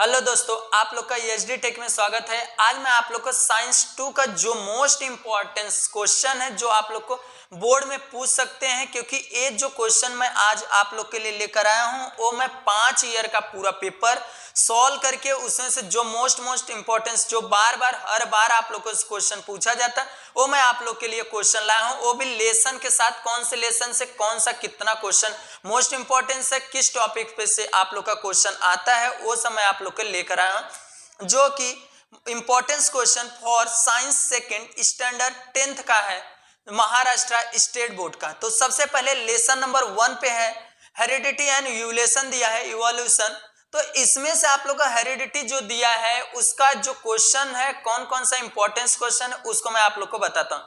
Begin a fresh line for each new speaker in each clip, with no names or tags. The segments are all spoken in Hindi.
हेलो दोस्तों, आप लोग का एचडी टेक में स्वागत है। आज मैं आप लोग को साइंस 2 का जो मोस्ट इंपॉर्टेंट क्वेश्चन है जो आप लोग को बोर्ड में पूछ सकते हैं, क्योंकि ये जो क्वेश्चन मैं आज आप लोग के लिए लेकर आया हूं वो मैं 5 ईयर का पूरा पेपर सॉल्व करके उसमें से जो मोस्ट इंपॉर्टेंस जो हर बार आप लोग को क्वेश्चन पूछा जाता है वो मैं आप लोग के लिए क्वेश्चन लाया हूं, वो भी लेसन के साथ। कौन से लेसन से कौन सा कितना क्वेश्चन मोस्ट इंपॉर्टेंस है, किस टॉपिक पे से आप लोग का क्वेश्चन आता है, वो सब मैं आप लोग को लेकर आया हूं, जो कि importance question for science second standard 10th का है, महाराष्ट्र स्टेट बोर्ड का। तो सबसे पहले लेसन नंबर 1 पे है हेरिडिटी एंड इवोल्यूशन दिया है, इवोल्यूशन। तो इसमें से आप लोग का हेरिडिटी जो दिया है उसका जो क्वेश्चन है, कौन कौन सा इंपॉर्टेंस क्वेश्चन है उसको मैं आप लोग को बताता हूं।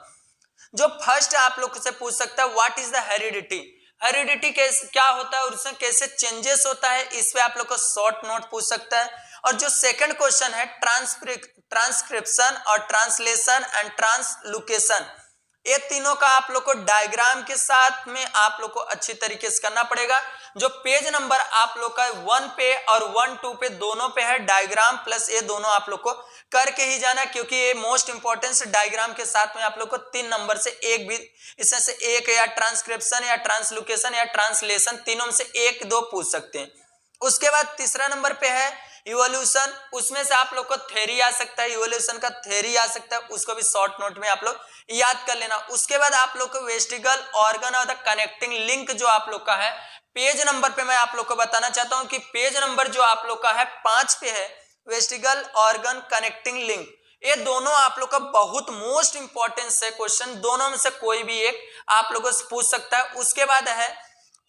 जो फर्स्ट आप लोग से पूछ सकता है what is the heredity, heredity क्या होता है और उसमें कैसे चेंजेस होता है, इस पे आप लोग को शॉर्ट नोट पूछ सकता है। और जो सेकंड क्वेश्चन है ट्रांसक्रिप्शन और ट्रांसलेशन एंड ट्रांसलोकेशन, ये तीनों का आप लोग को डायग्राम के साथ में आप लोग को अच्छी तरीके से करना पड़ेगा। जो पेज नंबर आप लोग का 1 पे और 1-2 पे दोनों पे है डायग्राम प्लस, ये दोनों आप लोग को करके ही जाना, क्योंकि ये मोस्ट इंपॉर्टेंस डायग्राम के साथ में आप लोग को 3 नंबर से एक भी, इसमें से एक या ट्रांसक्रिप्शन या ट्रांसलोकेशन या ट्रांसलेशन, तीनों में से 1-2 पूछ सकते हैं। उसके बाद तीसरा नंबर पे है इवोल्यूशन, उसमें से आप लोग को थ्योरी आ सकता है, इवोल्यूशन का थ्योरी आ सकता है, उसको भी शॉर्ट नोट में आप लोग याद कर लेना। उसके बाद आप लोग को वेस्टिगल ऑर्गन और द कनेक्टिंग लिंक जो आप लोग का है पेज नंबर पे मैं आप लोग को बताना चाहता हूं कि पेज नंबर जो आप लोग का है 5 पे है वेस्टिगल ऑर्गन कनेक्टिंग लिंक। ये दोनों आप लोग का बहुत मोस्ट इंपॉर्टेंस है क्वेश्चन, दोनों में से कोई भी एक आप लोगों से पूछ सकता है। उसके बाद है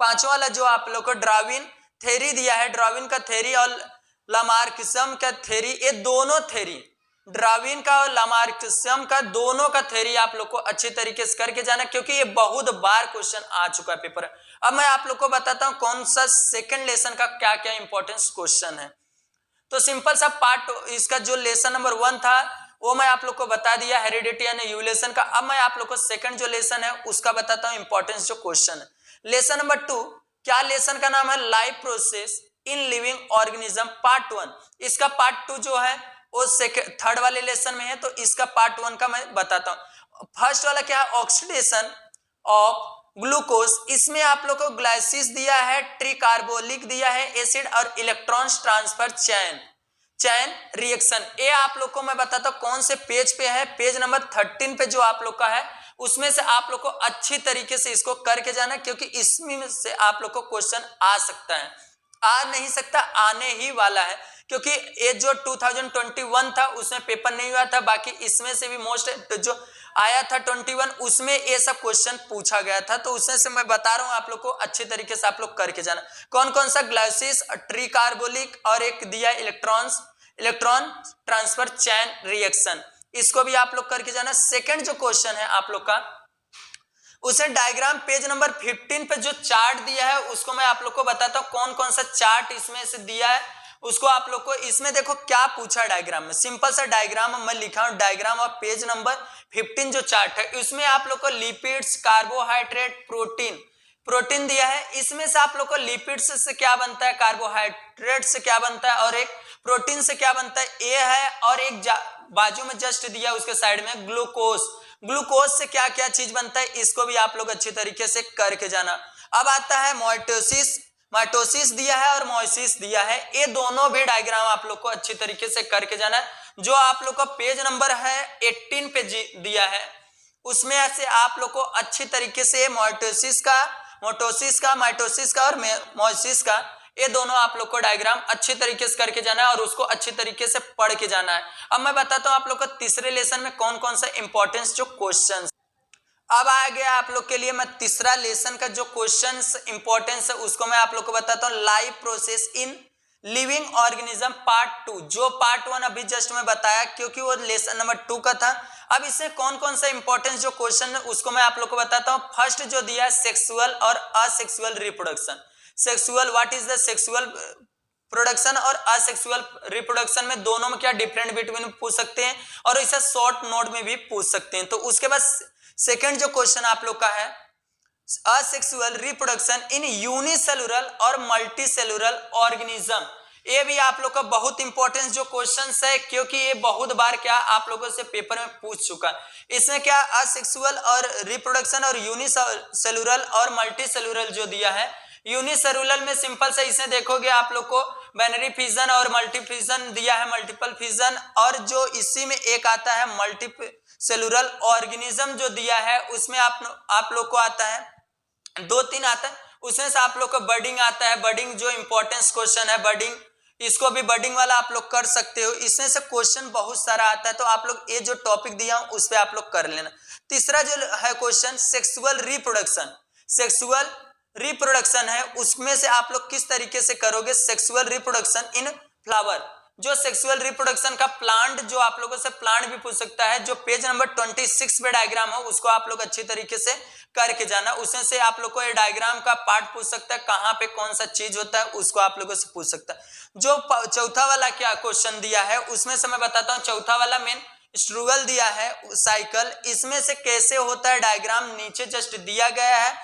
पांचवा वाला जो आप लोग को डार्विन थ्योरी दिया है, डार्विन का थ्योरी और लामार्किज्म का थ्योरी, ये दोनों थ्योरी डार्विन का और लामार्किज्म का दोनों का थ्योरी आप लोग को अच्छी तरीके से करके जाना, क्योंकि ये बहुत बार क्वेश्चन आ चुका है पेपर। अब मैं आप लोग को बताता हूं कौन सा सेकंड लेसन का क्या क्या इंपॉर्टेंस क्वेश्चन है। तो सिंपल सा पार्ट, इसका जो लेसन नंबर 1 था वो मैं आप लोग को बता दिया, हेरिडिटी एंड इवोल्यूशन का। अब मैं आप लोग को सेकंड जो लेसन है उसका बताता हूं इंपॉर्टेंस जो क्वेश्चन है। लेसन नंबर 2, क्या लेसन का नाम है life process in living organism part 1। इसका पार्ट 2 जो है वो थर्ड वाले लेसन में है, तो इसका पार्ट 1 का मैं बताता हूं। फर्स्ट वाला क्या है, ऑक्सीडेशन ऑफ ग्लूकोज, इसमें आप लोग को ग्लाइसिस दिया है, ट्रिकार्बोलिक दिया है एसिड और इलेक्ट्रॉन्स ट्रांसफर चैन रिएक्शन। ये आप लोग को मैं बताता हूं कौन से पेज पे है, पेज नंबर 13 पे जो आप लोग का है उसमें से आप लोग को अच्छी तरीके से इसको करके जाना, क्योंकि इसमें से आप लोग को क्वेश्चन आ सकता है, आ नहीं सकता, आने ही वाला है, क्योंकि ये जो 2021 था उसमें पेपर नहीं हुआ था, बाकी इसमें से भी मोस्ट जो आया था 21 उसमें ये सब क्वेश्चन पूछा गया था। तो उसमें से मैं बता रहा हूं आप लोग को अच्छी तरीके से आप लोग करके जाना। कौन कौन सा, ग्लाइसिस, ट्रिकार्बोलिक और एक दिया इलेक्ट्रॉन ट्रांसफर चैन रिएक्शन, इसको भी आप लोग करके जाना। सेकंड जो क्वेश्चन है आप लोग का, उसे डायग्राम पेज नंबर 15 पे जो चार्ट दिया है उसको मैं आप लोग को बताता हूं कौन कौन सा चार्ट इसमें से दिया है उसको आप लोग को। इसमें देखो क्या पूछा डायग्राम में, सिंपल सा डायग्राम मैं लिखा हूं, डायग्राम और पेज नंबर 15 जो चार्ट है इसमें आप लोग को लिपिड्स, कार्बोहाइड्रेट, प्रोटीन दिया है। इसमें से आप लोग को लिपिड्स से क्या बनता है, कार्बोहाइड्रेट से क्या बनता है और एक प्रोटीन से क्या बनता है, ये है। और एक बाजू में जस्ट दिया उसके साइड में ग्लूकोज से क्या क्या चीज बनता है, इसको भी आप लोग अच्छी तरीके से करके जाना। अब आता है माइटोसिस दिया है और मोइसिस दिया है, ये दोनों भी डायग्राम आप लोग को अच्छी तरीके से करके जाना है। जो आप लोग का पेज नंबर है 18 पे दिया है उसमें से आप लोग को अच्छी तरीके से माइटोसिस का और मोइसिस का, ये दोनों आप लोग को डायग्राम अच्छी तरीके से करके जाना है और उसको अच्छी तरीके से पढ़ के जाना है। अब मैं बताता हूं आप लोग को तीसरे लेसन में कौन कौन सा इंपॉर्टेंस जो क्वेश्चन। अब आ गया आप लोग के लिए मैं तीसरा लेसन का जो क्वेश्चंस इंपॉर्टेंस है उसको मैं आप लोग को बताता हूं, life process in living organism part 2। जो पार्ट 1 अभी जस्ट मैं बताया क्योंकि वो लेसन नंबर 2 का था। अब इसमें कौन कौन सा इंपॉर्टेंस जो क्वेश्चन है उसको मैं आप लोग को बताता हूं। फर्स्ट जो दिया है सेक्सुअल और asexual reproduction, sexual, what is the sexual production और असेक्सुअल रिप्रोडक्शन में दोनों में क्या डिफरेंट बिटवीन पूछ सकते हैं और इसे शॉर्ट नोट में भी पूछ सकते हैं। तो उसके बाद सेकंड जो क्वेश्चन आप लोग का है असेक्सुअल रिप्रोडक्शन इन यूनिसेलुलर और मल्टीसेलुलर ऑर्गेनिज्म, ये भी आप लोग का बहुत इंपॉर्टेंट जो क्वेश्चन है, क्योंकि ये बहुत बार क्या आप लोगों से पेपर में पूछ चुका है। इसमें क्या असेक्सुअल और रिप्रोडक्शन और यूनिसेलुलर और मल्टीसेलुलर जो दिया है, यूनिसेलुलर में सिंपल से इसे देखोगे आप लोग को बाइनरी फिजन और मल्टी फिजन दिया है, मल्टीपल फिजन, और जो इसी में एक आता है मल्टीसेलुलर ऑर्गेनिज्म जो दिया है, उसमें आप लोग को आता है 2-3 आता है, उसमें से आप लोग को बर्डिंग आता है। बर्डिंग जो इंपॉर्टेंस क्वेश्चन है बर्डिंग, इसको भी बर्डिंग वाला आप लोग कर सकते हो। इसमें से क्वेश्चन बहुत सारा आता है, तो आप लोग ये जो टॉपिक दिया हूं उस पे आप लोग कर लेना। तीसरा जो है question sexual reproduction, sexual reproduction है, उसमें से आप लोग किस तरीके से करोगे सेक्सुअल रिप्रोडक्शन इन फ्लावर। जो सेक्सुअल रिप्रोडक्शन का प्लांट, जो आप लोगों से प्लांट भी पूछ सकता है, जो पेज नंबर 26 पे डायग्राम हो उसको आप लोग अच्छी तरीके से करके जाना। उसमें से आप लोग को ये डायग्राम का पार्ट पूछ सकता है, कहां पे कौन सा चीज होता है उसको आप लोगों से पूछ सकता है। जो चौथा वाला क्या क्वेश्चन दिया है उसमें से मैं बताता हूं। चौथा वाला मेन स्ट्रगल दिया है साइकिल, इसमें से कैसे होता है डायग्राम नीचे जस्ट दिया गया है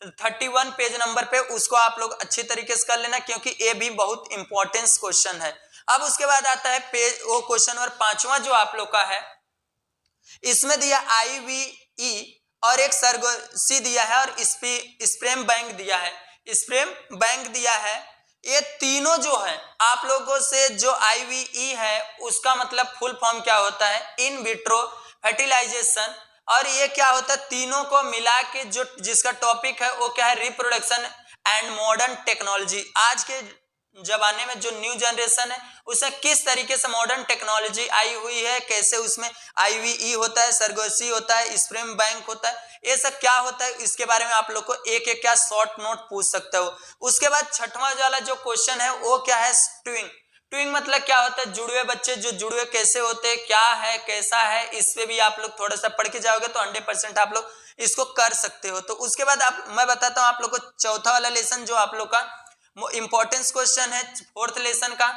31 पेज नंबर पे, उसको आप लोग अच्छी तरीके से कर लेना, क्योंकि ये भी बहुत इंपॉर्टेंट क्वेश्चन है। अब उसके बाद आता है पेज वो क्वेश्चन नंबर 5वां जो आप लोग का है, इसमें दिया IVE और एक सरगोसी दिया है और स्पर्म बैंक दिया है, स्पर्म बैंक दिया है। ये तीनों जो है आप लोगों से जो IVE है उसका मतलब फुल फॉर्म क्या होता है, इन विट्रो फर्टिलाइजेशन, और ये क्या होता है तीनों को मिला के जो जिसका टॉपिक है वो क्या है, रिप्रोडक्शन एंड मॉडर्न टेक्नोलॉजी। आज के जमाने में जो न्यू जनरेशन है उसमें किस तरीके से मॉडर्न टेक्नोलॉजी आई हुई है, कैसे उसमें IVE होता है, सरगोसी होता है, स्पर्म बैंक होता है, ये सब क्या होता है, इसके बारे में आप लोग को एक एक क्या शॉर्ट नोट पूछ सकते हो। उसके बाद छठवां वाला जो क्वेश्चन है वो क्या है, ट्विंग। ट्विंग मतलब क्या होता है, जुड़वे बच्चे, जो जुड़वे कैसे होते हैं, क्या है, कैसा है, इस पे भी आप लोग थोड़ा सा पढ़ के जाओगे तो 100% आप लोग इसको कर सकते हो। तो उसके बाद मैं बताता हूँ आप लोग को चौथा वाला लेसन जो आप लोग का इंपॉर्टेंस क्वेश्चन है फोर्थ लेसन का।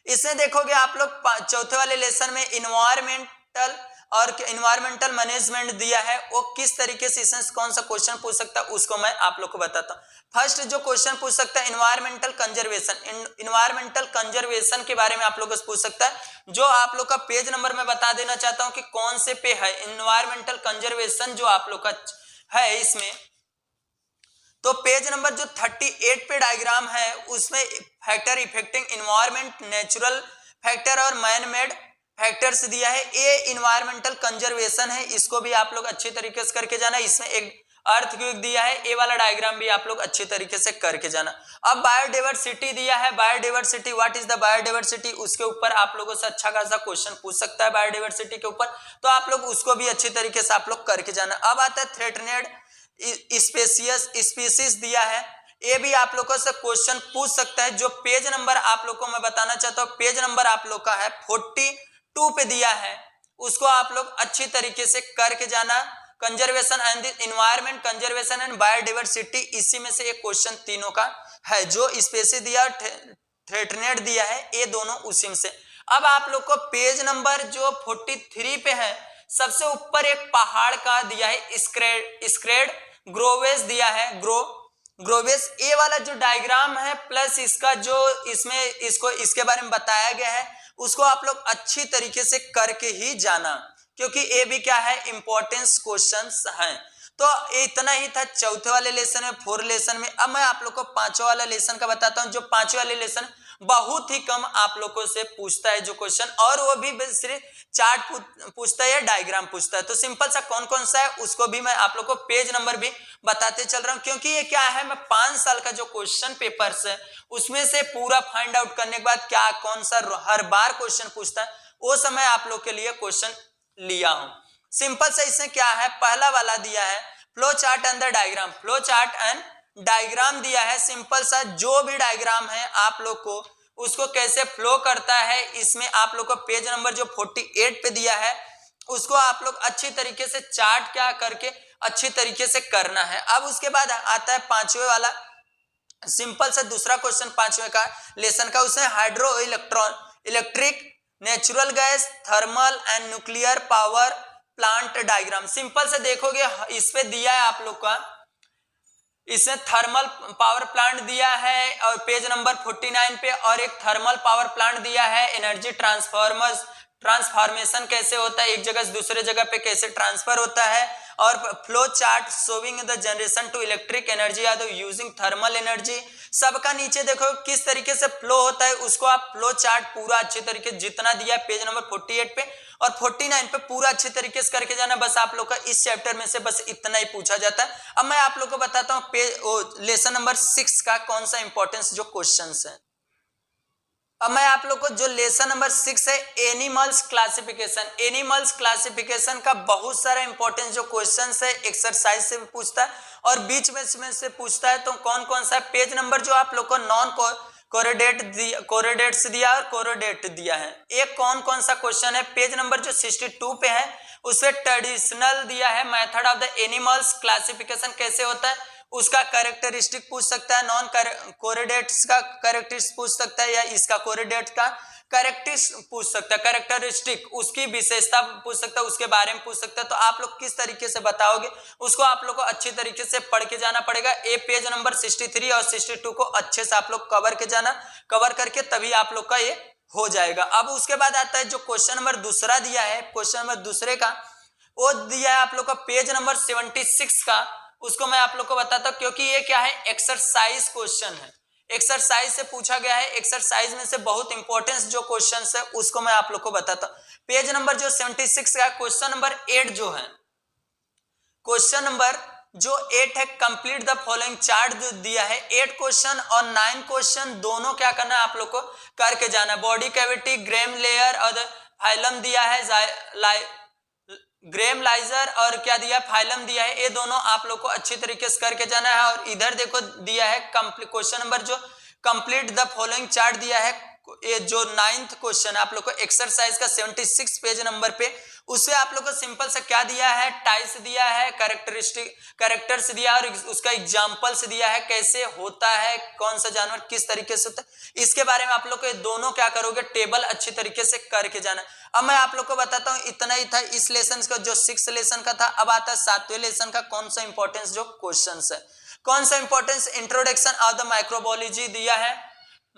इसमें देखोगे आप लोग चौथे वाले लेसन में इन्वायरमेंटल और इन्वायरमेंटल मैनेजमेंट दिया है, वो किस तरीके से इसमें कौन सा क्वेश्चन पूछ सकता है उसको मैं आप लोग को बताता हूँ। फर्स्ट जो क्वेश्चन पूछ सकता है इन्वायरमेंटल कंजर्वेशन, इन्वायरमेंटल कंजर्वेशन के बारे में आप लोगों से पूछ सकता है। जो आप लोग का पेज नंबर मैं बता देना चाहता हूँ कि कौन से पे है इन्वायरमेंटल कंजर्वेशन जो आप लोग का है इसमें। तो पेज नंबर जो 38 पे डायग्राम है उसमें factor affecting environment, natural factor और मैन मेड फैक्टर्स दिया है। ये इन्वायरमेंटल कंजर्वेशन है, इसको भी आप लोग अच्छी तरीके से करके जाना। इसमें एक अर्थक्वेक दिया है, ये वाला डायग्राम भी आप लोग अच्छी तरीके से करके जाना। अब बायोडाइवर्सिटी दिया है, biodiversity what is the biodiversity, उसके ऊपर आप लोगों से अच्छा खासा क्वेश्चन पूछ सकता है बायोडाइवर्सिटी के ऊपर, तो आप लोग उसको भी अच्छी तरीके से आप लोग करके जाना। अब आता है थ्रेटनेड स्पीसीज दिया है, ये भी आप लोगों से क्वेश्चन पूछ सकता है। जो पेज नंबर आप लोग को मैं बताना चाहता हूँ, पेज नंबर आप लोग का है 42 पे दिया है, उसको आप लोग अच्छी तरीके से करके जाना। Conservation and environment, conservation and biodiversity, इसी में से एक क्वेश्चन तीनों का है। जो स्पेसी दिया थ्रेटनेड दिया है, ये दोनों उसी में से। अब आप लोग को पेज नंबर जो 43 पे है, सबसे ऊपर एक पहाड़ का दिया है स्क्रेड ग्रोवेस दिया है, ग्रोवेस, ये वाला जो डायग्राम है प्लस इसका जो इसमें इसको इसके बारे में बताया गया है उसको आप लोग अच्छी तरीके से करके ही जाना, क्योंकि ये भी क्या है इंपॉर्टेंस क्वेश्चंस हैं। तो इतना ही था चौथे वाले लेसन में, फोर्थ लेसन में। अब मैं आप लोग को पांचवा वाला लेसन का बताता हूं। जो पांचवा वाले लेसन बहुत ही कम आप लोगों से पूछता है जो क्वेश्चन, और वो भी सिर्फ चार्ट पूछता है या डायग्राम पूछता है। तो सिंपल सा कौन कौन सा है उसको भी मैं आप लोग को पेज नंबर भी बताते चल रहा हूं, क्योंकि ये क्या है, मैं 5 साल का जो क्वेश्चन पेपर्स है उसमें से पूरा फाइंड आउट करने के बाद क्या कौन सा हर बार क्वेश्चन पूछता है वो समय आप लोग के लिए क्वेश्चन लिया हूं। सिंपल से इसमें क्या है, पहला वाला दिया है flow chart and the diagram, flow chart and diagram दिया है। सिंपल सा जो भी डायग्राम है आप लोग को उसको कैसे फ्लो करता है, इसमें आप लोग को पेज नंबर जो 48 पे दिया है उसको आप लोग अच्छी तरीके से चार्ट क्या करके अच्छी तरीके से करना है। अब उसके बाद आता है पांचवे वाला, सिंपल सा दूसरा क्वेश्चन पांचवे का लेसन का, उसमें hydro electric, natural gas, thermal and nuclear power plant diagram. Simple से देखोगे इस पे दिया है आप लोग का इसमें थर्मल पावर प्लांट दिया है और पेज नंबर 49 पे, और एक थर्मल पावर प्लांट दिया है, एनर्जी ट्रांसफॉर्मेशन कैसे होता है, एक जगह से दूसरे जगह पे कैसे ट्रांसफर होता है, और flow chart showing the generation to electric energy या यूजिंग थर्मल एनर्जी। सबका नीचे देखो किस तरीके से फ्लो होता है, उसको आप फ्लो चार्ट पूरा अच्छे तरीके जितना दिया है पेज नंबर 48 पे और 49 पे पूरा अच्छे तरीके से करके जाना। बस आप लोग का इस चैप्टर में से बस इतना ही पूछा जाता है। अब मैं आप लोग को बताता हूँ लेसन नंबर 6 का कौन सा इंपॉर्टेंस जो क्वेश्चन है। अब मैं आप लोग को जो लेसन नंबर 6 है एनिमल्स क्लासिफिकेशन, एनिमल्स क्लासिफिकेशन का बहुत सारा इंपॉर्टेंस जो क्वेश्चन है एक्सरसाइज से भी पूछता है और बीच में से पूछता है। तो कौन कौन सा पेज नंबर जो आप लोग को नॉन कोरिडेट्स दिया और कोरिडेट दिया है, एक कौन कौन सा क्वेश्चन है पेज नंबर जो 62 पे है उसमें ट्रेडिशनल दिया है, method of the animals classification कैसे होता है उसका कैरेक्टरिस्टिक पूछ सकता है, नॉन कोरिडेट्स का कैरेक्टरिस्टिक पूछ सकता है या इसका कोरिडेट का कैरेक्टरिस्टिक पूछ सकता है, कैरेक्टरिस्टिक उसकी विशेषता पूछ सकता है, उसके बारे में पूछ सकता है। तो आप लोग किस तरीके से बताओगे उसको आप लोग को अच्छी तरीके से पढ़ के जाना पड़ेगा। ए पेज नंबर 63 और 62 को अच्छे से आप लोग कवर के जाना, कवर करके तभी आप लोग का ये हो जाएगा। अब उसके बाद आता है जो क्वेश्चन नंबर दूसरा दिया है, क्वेश्चन नंबर दूसरे का वो दिया है आप लोग का पेज नंबर 76 का, उसको मैं आप लोग को बताता हूं क्योंकि ये क्या है एक्सरसाइज क्वेश्चन है, एक्सरसाइज से पूछा गया है। एक्सरसाइज में से बहुत इंपॉर्टेंस जो क्वेश्चन है उसको मैं आप लोग को बताता हूं। पेज नंबर जो 76 का क्वेश्चन नंबर 8 जो है, क्वेश्चन नंबर जो 8 है कंप्लीट द फॉलोइंग चार्ट जो दिया है 8 क्वेश्चन और 9 क्वेश्चन दोनों क्या करना है आप लोग को करके जाना। बॉडी कैविटी, ग्रेम लेयर और फाइलम दिया है, ग्रेम लाइजर और क्या दिया फाइलम दिया है, ये दोनों आप लोग को अच्छी तरीके से करके जाना है। और इधर देखो दिया है क्वेश्चन नंबर जो कंप्लीट द फॉलोइंग चार्ट दिया है, ये जो 9th क्वेश्चन आप लोग को एक्सरसाइज का 76 पेज नंबर पे, उससे आप लोग को सिंपल से क्या दिया है टाइप्स दिया है, कैरेक्टर्स दिया है और उसका एग्जांपल्स दिया है, कैसे होता है, कौन सा जानवर किस तरीके से होता है, इसके बारे में आप लोग को दोनों क्या करोगे टेबल अच्छी तरीके से करके जाना। अब मैं आप लोग को बताता हूं इतना ही था इस लेसन का जो 6th लेसन का था। अब आता है 7वें लेसन का कौन सा इंपॉर्टेंस जो क्वेश्चन है, कौन सा importance introduction of the microbiology दिया है,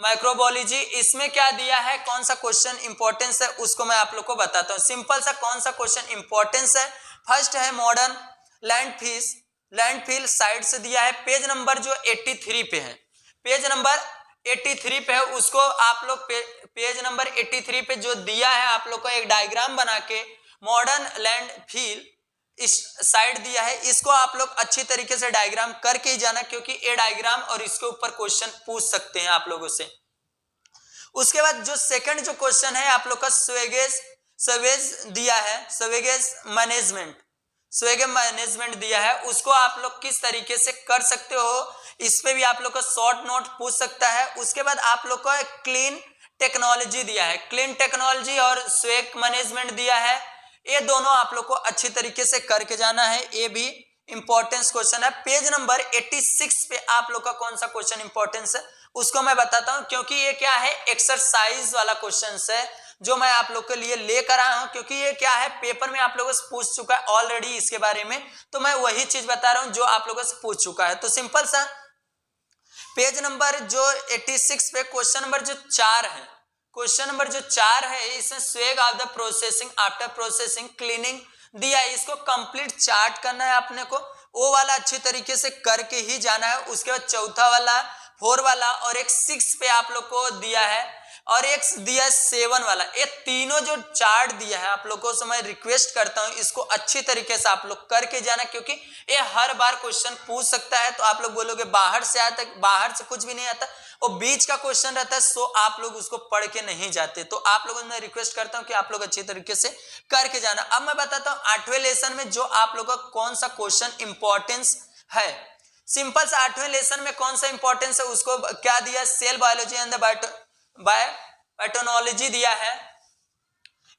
माइक्रोबायोलॉजी इसमें क्या दिया है, कौन सा क्वेश्चन इंपॉर्टेंस है उसको मैं आप लोग को बताता हूं। सिंपल सा कौन सा क्वेश्चन इंपॉर्टेंस है, फर्स्ट है मॉडर्न लैंडफिल साइट्स दिया है, पेज नंबर जो 83 पे है, पेज नंबर 83 पे है उसको आप लोग पेज नंबर 83 पे जो दिया है आप लोग को एक डायग्राम बना के मॉडर्न लैंडफिल इस साइड दिया है, इसको आप लोग अच्छी तरीके से डायग्राम करके ही जाना क्योंकि ये डायग्राम और इसके ऊपर क्वेश्चन पूछ सकते हैं आप लोगों से। उसके बाद जो सेकंड जो क्वेश्चन है आप लोग का स्वेगेज दिया है, स्वेगेज मैनेजमेंट दिया है, उसको आप लोग किस तरीके से कर सकते हो इस पे भी आप लोग को शॉर्ट नोट पूछ सकता है। उसके बाद आप लोग को क्लीन टेक्नोलॉजी दिया है, क्लीन टेक्नोलॉजी और स्वेग मैनेजमेंट दिया है, ये दोनों आप लोग को अच्छी तरीके से करके जाना है, ये भी इंपॉर्टेंस क्वेश्चन है। पेज नंबर 86 पे आप लोग का कौन सा क्वेश्चन इंपॉर्टेंस है उसको मैं बताता हूं क्योंकि ये क्या है एक्सरसाइज वाला क्वेश्चन है जो मैं आप लोग के लिए लेकर आया हूं क्योंकि ये क्या है पेपर में आप लोगों से पूछ चुका है ऑलरेडी इसके बारे में, तो मैं वही चीज बता रहा हूं जो आप लोगों से पूछ चुका है। तो सिंपल सा पेज नंबर जो 86 पे क्वेश्चन नंबर जो 4 है, क्वेश्चन नंबर जो 4 है इसमें swag of the processing after processing cleaning दिया है, इसको कंप्लीट चार्ट करना है अपने को, वो वाला अच्छी तरीके से करके ही जाना है। उसके बाद चौथा वाला 4 वाला और एक 6 पे आप लोग को दिया है और एक दिया 7 वाला, ये तीनों जो चार्ट दिया है आप लोगों से मैं रिक्वेस्ट करता हूं इसको अच्छी तरीके से आप लोग करके जाना क्योंकि ये हर बार क्वेश्चन पूछ सकता है। तो आप लोग बोलोगे बाहर से आता, बाहर से कुछ भी नहीं आता, वो बीच का क्वेश्चन रहता है, सो आप लोग उसको पढ़ के नहीं जाते। तो आप लोगों ने रिक्वेस्ट करता हूं कि आप लोग अच्छी तरीके से करके जाना। अब मैं बताता हूं 8वें लेसन में जो आप लोग का कौन सा क्वेश्चन इंपॉर्टेंस है। सिंपल सा 8वें लेसन में कौन सा इंपॉर्टेंस है उसको क्या दिया, cell biology and the biotechnology दिया है,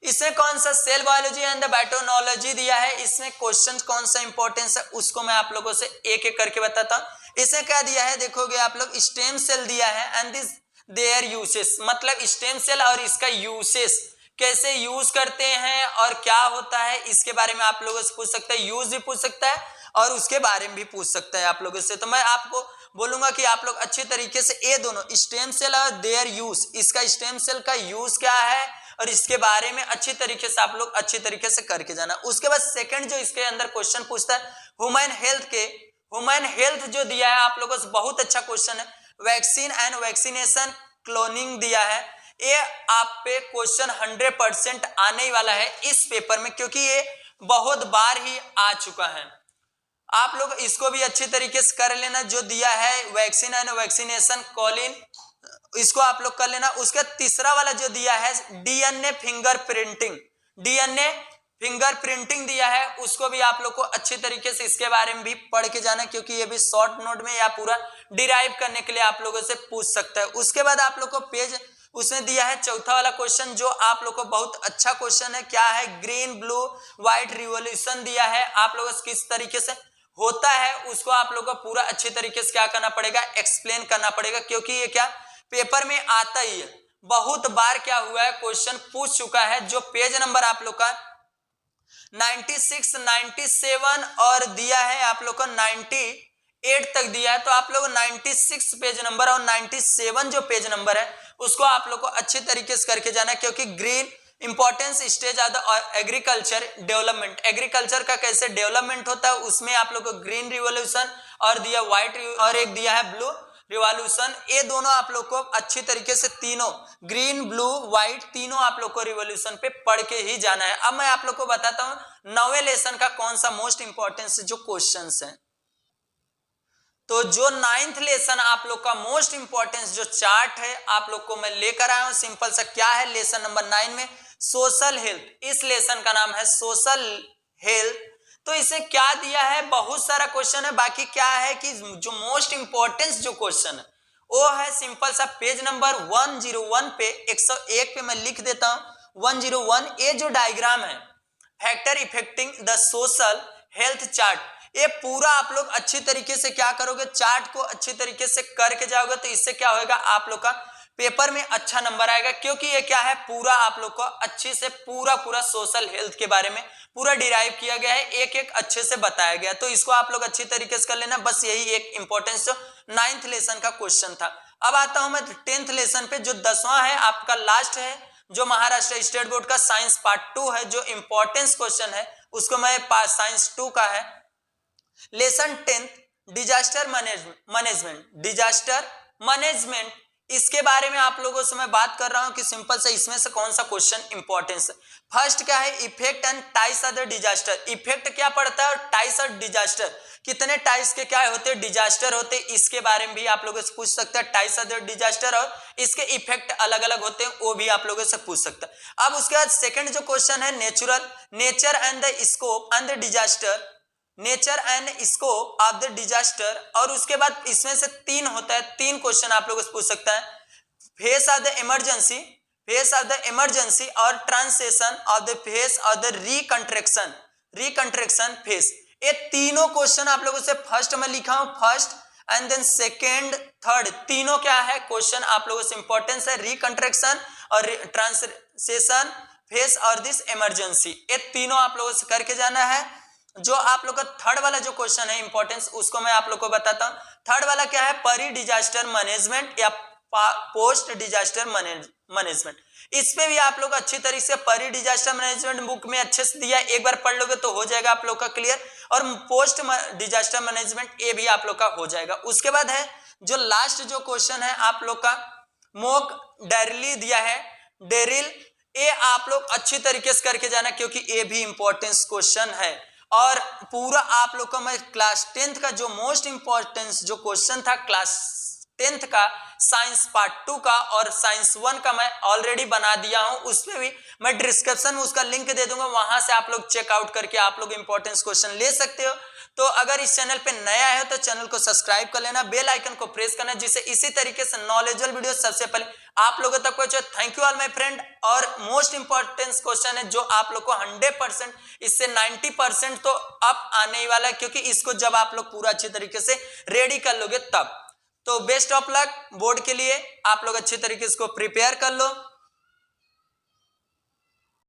इसमें कौन सा cell biology and the biotechnology दिया है, इसमें क्वेश्चन कौन सा इंपॉर्टेंस है उसको मैं आप लोगों से एक एक करके बताता हूं। इसमें क्या दिया है देखोगे आप लोग स्टेम सेल दिया है एंड दिस देयर यूसेस, मतलब स्टेम सेल और इसका यूसेस कैसे यूज करते हैं और क्या होता है इसके बारे में आप लोगों से पूछ सकता है, यूज भी पूछ सकता है और उसके बारे में भी पूछ सकता है आप लोगों से। तो मैं आपको बोलूंगा कि आप लोग अच्छे तरीके से ये दोनों स्टेम सेल और देयर यूज, इसका स्टेम सेल का यूज क्या है और इसके बारे में अच्छी तरीके से आप लोग अच्छी तरीके से करके जाना। उसके बाद सेकंड जो इसके अंदर क्वेश्चन पूछता है ह्यूमन हेल्थ के, ह्यूमन हेल्थ जो दिया है आप लोगों से बहुत अच्छा क्वेश्चन है। वैक्सीन एंड वैक्सीनेशन क्लोनिंग दिया है, ये आप पे क्वेश्चन 100% आने ही वाला है इस पेपर में, क्योंकि ये बहुत बार ही आ चुका है। आप लोग इसको भी अच्छी तरीके से कर लेना, जो दिया है वैक्सीन एंड वैक्सीनेशन कॉलिन, इसको आप लोग कर लेना। उसका तीसरा वाला जो दिया है डीएनए फिंगरप्रिंटिंग, डीएनए फिंगरप्रिंटिंग दिया है, उसको भी आप लोग को अच्छी तरीके से इसके बारे में भी पढ़ के जाना, क्योंकि ये भी शॉर्ट नोट में या पूरा डिराइव करने के लिए आप लोगों से पूछ सकता है। उसके बाद आप लोग को पेज उसने दिया है चौथा वाला क्वेश्चन, जो आप लोग को बहुत अच्छा क्वेश्चन है, क्या है ग्रीन ब्लू व्हाइट रिवॉल्यूशन दिया है। आप लोगों से किस तरीके से होता है उसको आप लोग को पूरा अच्छी तरीके से क्या करना पड़ेगा, एक्सप्लेन करना पड़ेगा, क्योंकि ये क्या पेपर में आता ही है, बहुत बार क्या हुआ है क्वेश्चन पूछ चुका है। जो पेज नंबर आप लोग का 96, 97 और दिया है आप लोग का 98 तक दिया है, तो आप लोग 96 पेज नंबर और 97 जो पेज नंबर है उसको आप लोग को अच्छे तरीके से करके जाना है, क्योंकि green importance stage of the agriculture development, agriculture का कैसे डेवलपमेंट होता है उसमें आप लोग को ग्रीन रिवॉल्यूशन और दिया व्हाइट और एक दिया है ब्लू रिवॉल्यूशन, ये दोनों आप लोग को अच्छी तरीके से तीनों ग्रीन ब्लू व्हाइट तीनों आप लोग को रिवॉल्यूशन पे पढ़ के ही जाना है। अब मैं आप लोग को बताता हूं 9वें लेसन का कौन सा मोस्ट इंपॉर्टेंस जो क्वेश्चंस है। तो जो 9th लेसन आप लोग का मोस्ट इंपॉर्टेंस जो चार्ट है आप लोग को मैं लेकर आया हूं, सिंपल सा क्या है लेसन नंबर 9 में सोशल हेल्थ, इस लेसन का नाम है सोशल हेल्थ। तो इसे क्या दिया है, बहुत सारा क्वेश्चन है, बाकी क्या है कि जो मोस्ट इंपॉर्टेंस जो क्वेश्चन है वो है सिंपल सा पेज नंबर 101 पे 101 पे मैं लिख देता हूं 101, ये जो डायग्राम है factor affecting the social health chart, ये पूरा आप लोग अच्छी तरीके से क्या करोगे, चार्ट को अच्छी तरीके से करके जाओगे, तो इससे क्या होगा आप लोग का पेपर में अच्छा नंबर आएगा, क्योंकि ये क्या है पूरा आप लोग को अच्छे से पूरा सोशल हेल्थ के बारे में पूरा डिराइव किया गया है, एक एक अच्छे से बताया गया, तो इसको आप लोग अच्छी तरीके से कर लेना। बस यही एक इंपॉर्टेंस जो 9th लेसन का क्वेश्चन था। अब आता हूं मैं 10th लेसन पे, जो 10वां है आपका लास्ट है, जो महाराष्ट्र स्टेट बोर्ड का साइंस पार्ट 2 है, जो इंपॉर्टेंस क्वेश्चन है उसको मैं साइंस 2 का है lesson 10 disaster management, disaster management, इसके बारे में आप लोगों से मैं बात कर रहा हूं कि सिंपल से इसमें से कौन सा क्वेश्चन इंपॉर्टेंस है। फर्स्ट क्या है effect and types of the disaster, effect क्या पड़ता है और टाइप्स ऑफ डिजास्टर, कितने टाइप्स के क्या होते हैं डिजास्टर होते हैं, इसके बारे में भी आप लोगों से पूछ सकते हैं। टाइप्स ऑफ द डिजास्टर और इसके इफेक्ट अलग अलग होते हैं वो भी आप लोगों से पूछ सकते हैं। अब उसके बाद सेकंड जो क्वेश्चन है nature and the scope and the disaster, nature and scope of the disaster, और उसके बाद इसमें से 3 होता है, 3 क्वेश्चन आप लोगों से पूछ सकता है। Phase of the emergency, phase of the emergency और translation of the phase of the reconstruction, reconstruction phase, ये तीनों क्वेश्चन आप लोगों से फर्स्ट में लिखा हूं, first and then second third, तीनों क्या है क्वेश्चन आप लोगों से इंपॉर्टेंस है, रिकंस्ट्रक्शन और ट्रांसलेशन फेस और दिस इमरजेंसी, ये तीनों आप लोगों से करके जाना है। जो आप लोग का थर्ड वाला जो क्वेश्चन है इंपॉर्टेंस उसको मैं आप लोग को बताता हूं। थर्ड वाला क्या है परी डिजास्टर मैनेजमेंट या पोस्ट डिजास्टर मैनेजमेंट, इस पे भी आप लोग अच्छी तरीके से परी डिजास्टर मैनेजमेंट बुक में अच्छे से दिया, एक बार पढ़ लोगे तो हो जाएगा आप लोग का क्लियर, और पोस्ट डिजास्टर मैनेजमेंट ये भी आप लोग का हो जाएगा। उसके बाद है जो लास्ट जो क्वेश्चन है आप लोग का मोक डेरिली दिया है, डेरिल, ये आप लोग अच्छी तरीके से करके जाना, क्योंकि ये भी इंपॉर्टेंस क्वेश्चन है। और पूरा आप लोग का मैं क्लास 10th का जो मोस्ट इंपॉर्टेंस जो क्वेश्चन था क्लास 10th का साइंस पार्ट 2 का और साइंस 1 का मैं ऑलरेडी बना दिया हूं, उसमें भी मैं डिस्क्रिप्शन में उसका लिंक दे दूंगा, वहां से आप लोग चेकआउट करके आप लोग इंपॉर्टेंस क्वेश्चन ले सकते हो। तो अगर इस चैनल पे नया है तो चैनल को सब्सक्राइब कर लेना, बेल आइकन को प्रेस करना, जिससे इसी तरीके से नॉलेजेबल वीडियो सबसे पहले आप लोगों तक पहुंचे। Thank you all my friend. और मोस्ट इंपॉर्टेंस क्वेश्चन है जो आप लोग को 100% इससे 90% तो अब आने ही वाला है, क्योंकि इसको जब आप लोग पूरा अच्छी तरीके से रेडी कर लोगे तब। तो बेस्ट ऑफ लक बोर्ड के लिए, आप लोग अच्छी तरीके से इसको प्रिपेयर कर लो।